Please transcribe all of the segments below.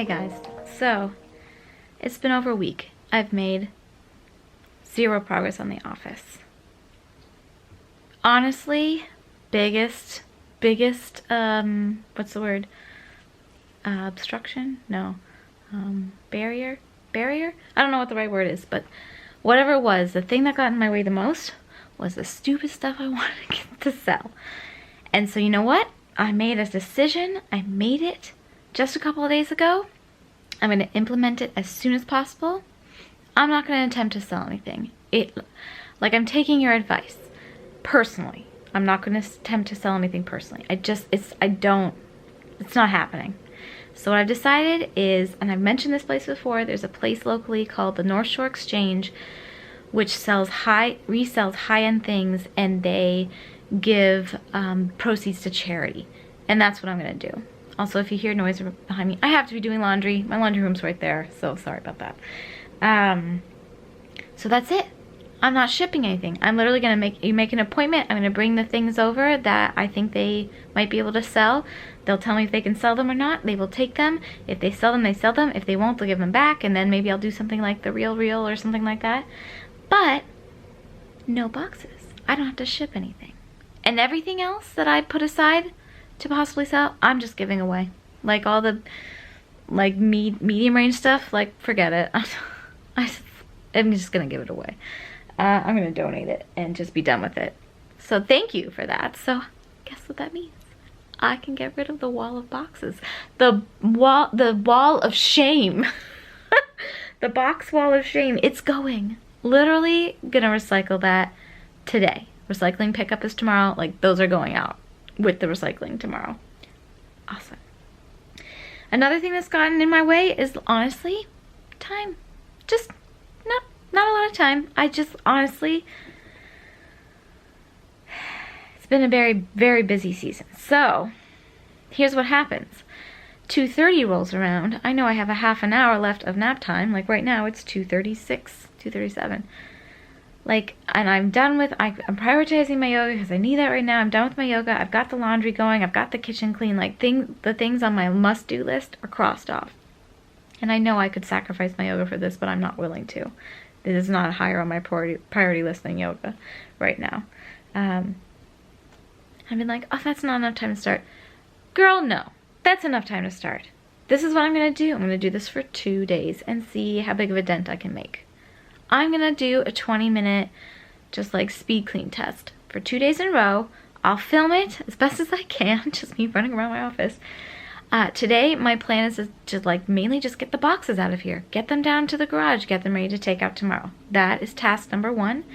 Hey guys, so it's been over a week. I've made zero progress on the office. Honestly, biggest, what's the word? Obstruction? No. Barrier? I don't know what the right word is, but whatever it was, the thing that got in my way the most was the stupid stuff I wanted to sell. And so you know what? I made a decision. I made it just a couple of days ago. I'm going to implement it as soon as possible. I'm not going to attempt to sell anything. I'm taking your advice personally. I'm not going to attempt to sell anything personally. It's not happening. So what I've decided is, and I've mentioned this place before, there's a place locally called the North Shore Exchange, which resells high-end things, and they give proceeds to charity. And that's what I'm going to do. Also, if you hear noise behind me, I have to be doing laundry. My laundry room's right there, so sorry about that. So that's it. I'm not shipping anything. I'm literally going to make an appointment. I'm going to bring the things over that I think they might be able to sell. They'll tell me if they can sell them or not. They will take them. If they sell them, they sell them. If they won't, they'll give them back, and then maybe I'll do something like the Real Reel or something like that. But no boxes. I don't have to ship anything. And everything else that I put aside to possibly sell, I'm just giving away. Like all the medium range stuff, forget it. I'm just gonna give it away. I'm gonna donate it and just be done with it. So thank you for that. So guess what that means? I can get rid of the wall of boxes. The wall of shame. The box wall of shame. It's going. Literally gonna recycle that today. Recycling pickup is tomorrow. Those are going out with the recycling tomorrow. Awesome. Another thing that's gotten in my way is honestly time. Just not a lot of time. I just honestly, it's been a very, very busy season. So here's what happens. 2:30 rolls around. I know I have a half an hour left of nap time. Right now it's 2:36, 2:37. And I'm done with, I'm prioritizing my yoga because I need that right now. I'm done with my yoga. I've got the laundry going. I've got the kitchen clean. The things on my must-do list are crossed off. And I know I could sacrifice my yoga for this, but I'm not willing to. It is not higher on my priority list than yoga right now. I've been oh, that's not enough time to start. Girl, no. That's enough time to start. This is what I'm going to do. I'm going to do this for 2 days and see how big of a dent I can make. I'm going to do a 20-minute just speed clean test for 2 days in a row. I'll film it as best as I can, just me running around my office. Today, my plan is to mainly just get the boxes out of here. Get them down to the garage, get them ready to take out tomorrow. That is task number 1.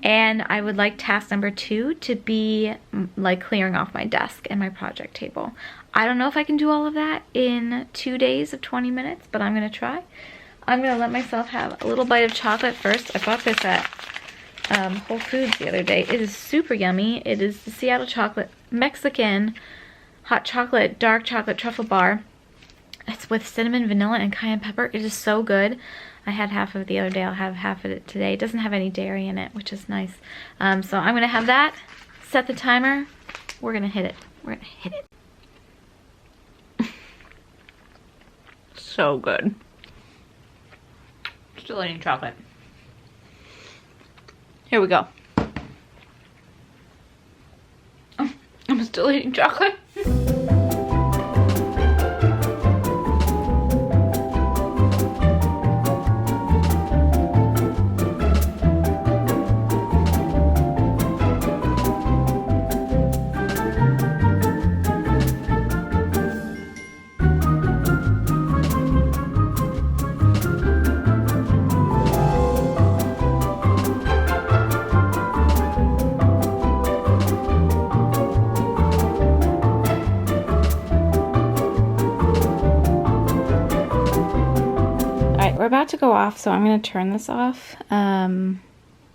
And I would like task number 2 to be clearing off my desk and my project table. I don't know if I can do all of that in 2 days of 20 minutes, but I'm going to try. I'm going to let myself have a little bite of chocolate first. I bought this at Whole Foods the other day. It is super yummy. It is the Seattle Chocolate Mexican hot chocolate, dark chocolate truffle bar. It's with cinnamon, vanilla, and cayenne pepper. It is so good. I had half of it the other day. I'll have half of it today. It doesn't have any dairy in it, which is nice. So I'm going to have that. Set the timer. We're going to hit it. We're going to hit it. So good. Still eating chocolate. Here we go. Oh, I'm still eating chocolate. We're about to go off, so I'm going to turn this off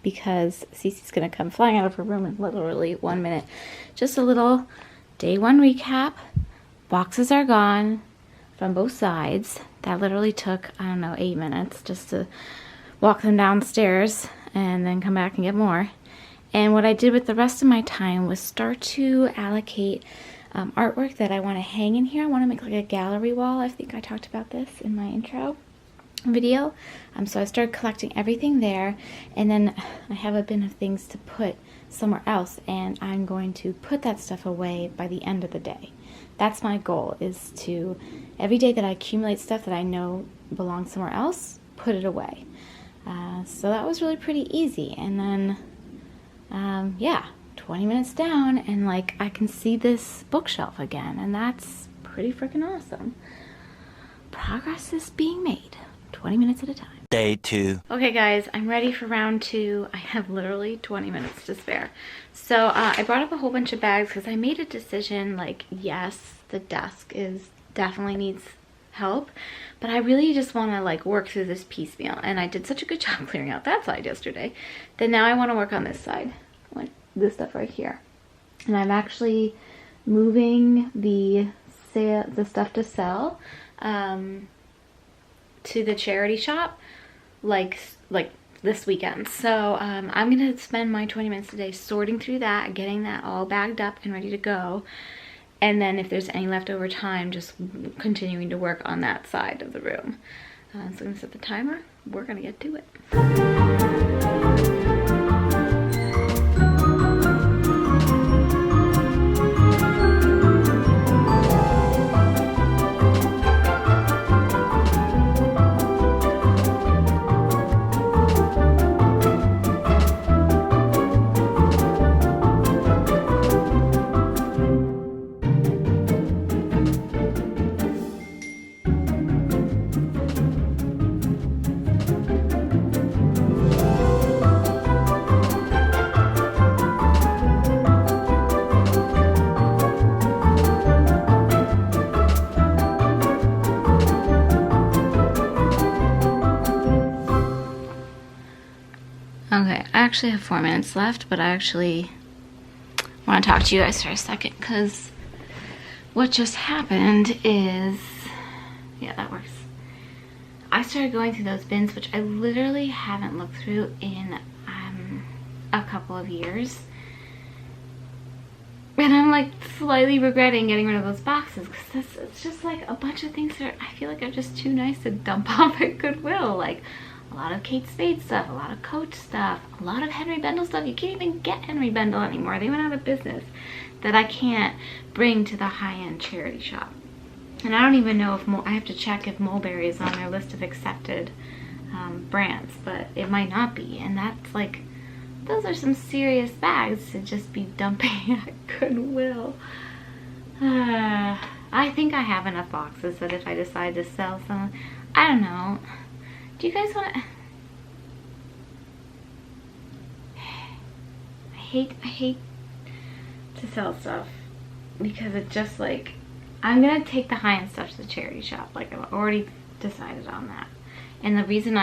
because Cece's going to come flying out of her room in literally 1 minute. Just a little day 1 recap. Boxes are gone from both sides. That literally took, I don't know, 8 minutes just to walk them downstairs and then come back and get more. And what I did with the rest of my time was start to allocate artwork that I want to hang in here. I want to make like a gallery wall. I think I talked about this in my intro video. So I started collecting everything there, and then I have a bin of things to put somewhere else, and I'm going to put that stuff away by the end of the day. That's my goal, is to, every day that I accumulate stuff that I know belongs somewhere else, put it away. So that was really pretty easy. And then, yeah, 20 minutes down, and like I can see this bookshelf again, and that's pretty freaking awesome. Progress is being made, 20 minutes at a time. Day 2. Okay guys, I'm ready for round 2. I have literally 20 minutes to spare. So I brought up a whole bunch of bags because I made a decision, like, yes, the desk definitely needs help, but I really just want to like work through this piecemeal, and I did such a good job clearing out that side yesterday that now I want to work on this side, like this stuff right here. And I'm actually moving the stuff to sell to the charity shop like this weekend. So I'm gonna spend my 20 minutes today sorting through that, getting that all bagged up and ready to go, and then if there's any leftover time, just continuing to work on that side of the room. So I'm gonna set the timer. We're gonna get to it. Okay, I actually have 4 minutes left, but I actually want to talk to you guys for a second, because what just happened is, yeah, that works. I started going through those bins, which I literally haven't looked through in a couple of years. And I'm like slightly regretting getting rid of those boxes, because it's just like a bunch of things that I feel like are just too nice to dump off at Goodwill. Like a lot of Kate Spade stuff, a lot of Coach stuff, a lot of Henry Bendel stuff. You can't even get Henry Bendel anymore. They went out of business, that I can't bring to the high-end charity shop. And I don't even know if I have to check if Mulberry is on their list of accepted brands, but it might not be. And that's like, those are some serious bags to just be dumping at Goodwill. I think I have enough boxes that if I decide to sell some, I don't know. Do you guys want to? I hate to sell stuff, because it's just like, I'm gonna take the high-end stuff to the charity shop. Like, I've already decided on that. And the reason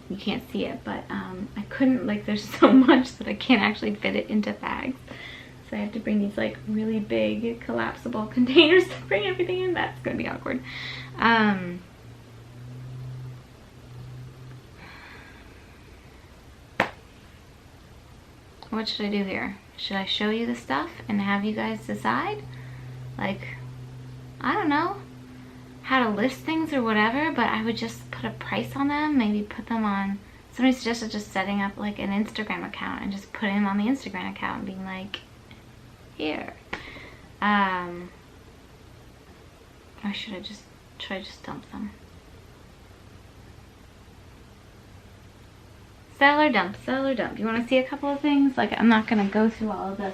you can't see it, but I couldn't, like, there's so much that I can't actually fit it into bags. So I have to bring these like really big collapsible containers to bring everything in. That's gonna be awkward. What should I do here? Should I show you the stuff and have you guys decide? Like, I don't know how to list things or whatever, but I would just put a price on them, maybe put them on, somebody suggested just setting up like an Instagram account and just putting them on the Instagram account and being like, here. Or should I just dump them? Sell or dump, sell or dump. You want to see a couple of things? Like, I'm not going to go through all of the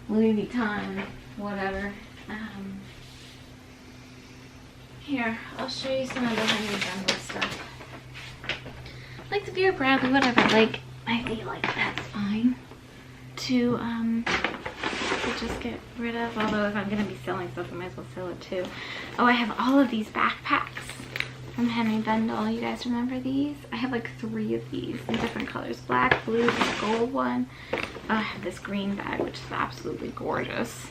Louis Vuitton, whatever. Here, I'll show you some of the Henry Bendel stuff. Like the Vera Bradley, whatever. Like, I feel like that's fine to just get rid of. Although if I'm going to be selling stuff, I might as well sell it too. Oh, I have all of these backpacks from Henry Bendel. You guys remember these? I have like 3 of these in different colors. Black, blue, and gold one. Oh, I have this green bag, which is absolutely gorgeous.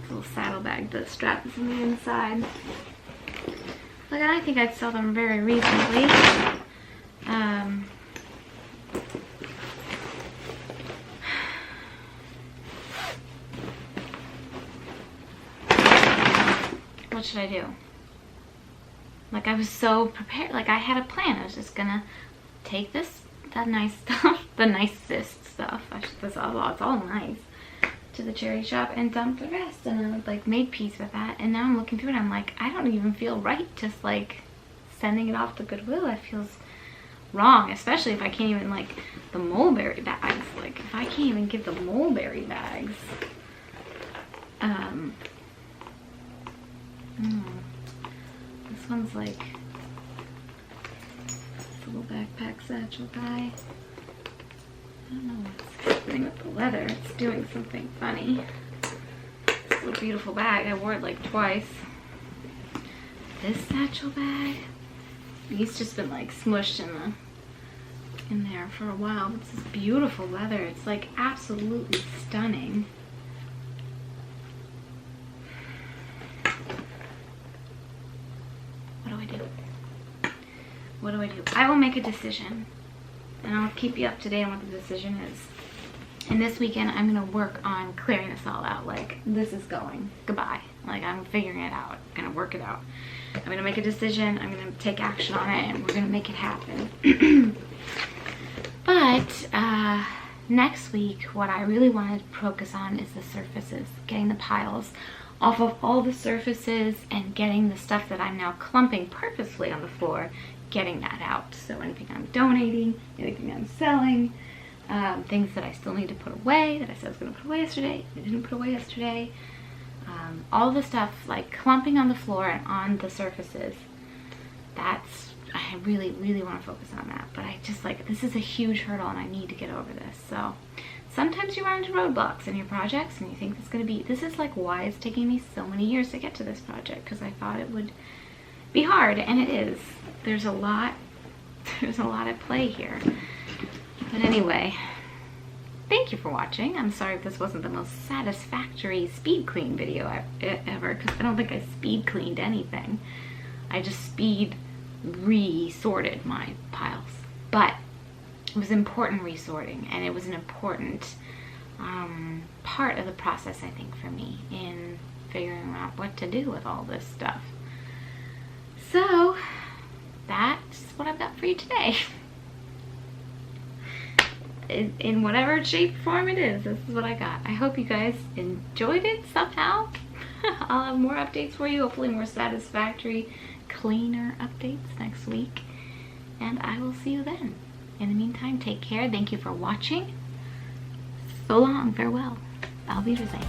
This little saddle bag. The strap is on the inside. Look, I think I'd sell them very reasonably. what should I do? Like, I was so prepared. Like, I had a plan. I was just gonna take this, the nice stuff, the nicest stuff. It's all nice, to the charity shop and dump the rest. And I like made peace with that. And now I'm looking through it. I'm like, I don't even feel right just like sending it off to Goodwill. It feels wrong, especially if I can't even, like, the mulberry bags. Like, if I can't even give the mulberry bags. This one's like this little backpack satchel guy. I don't know what's happening with the leather. It's doing something funny. This little beautiful bag. I wore it like twice. This satchel bag. He's just been like smushed in there for a while. It's this beautiful leather. It's like absolutely stunning. What do I do? I will make a decision, and I'll keep you up to date on what the decision is. And this weekend, I'm gonna work on clearing this all out. Like, this is going goodbye. Like, I'm figuring it out. I'm gonna work it out. I'm gonna make a decision. I'm gonna take action on it, and we're gonna make it happen. But next week, what I really wanted to focus on is the surfaces, getting the piles off of all the surfaces and getting the stuff that I'm now clumping purposefully on the floor, getting that out. So anything I'm donating, anything I'm selling, things that I still need to put away, that I said I was going to put away yesterday, I didn't put away yesterday, all the stuff like clumping on the floor and on the surfaces. I really, really want to focus on that. But I just, like, this is a huge hurdle and I need to get over this. So sometimes you run into roadblocks in your projects and you think it's going to be, this is like why it's taking me so many years to get to this project, because I thought it would be hard, and it is. There's a lot at play here. But anyway, thank you for watching. I'm sorry if this wasn't the most satisfactory speed clean video ever, because I don't think I speed cleaned anything. I just speed re-sorted my piles. But it was important resorting, and it was an important part of the process, I think, for me in figuring out what to do with all this stuff. So that's what I've got for you today. In whatever shape, form it is, this is what I got. I hope you guys enjoyed it somehow. I'll have more updates for you, hopefully more satisfactory, cleaner updates next week. And I will see you then. In the meantime, take care. Thank you for watching. So long. Farewell. Auf Wiedersehen.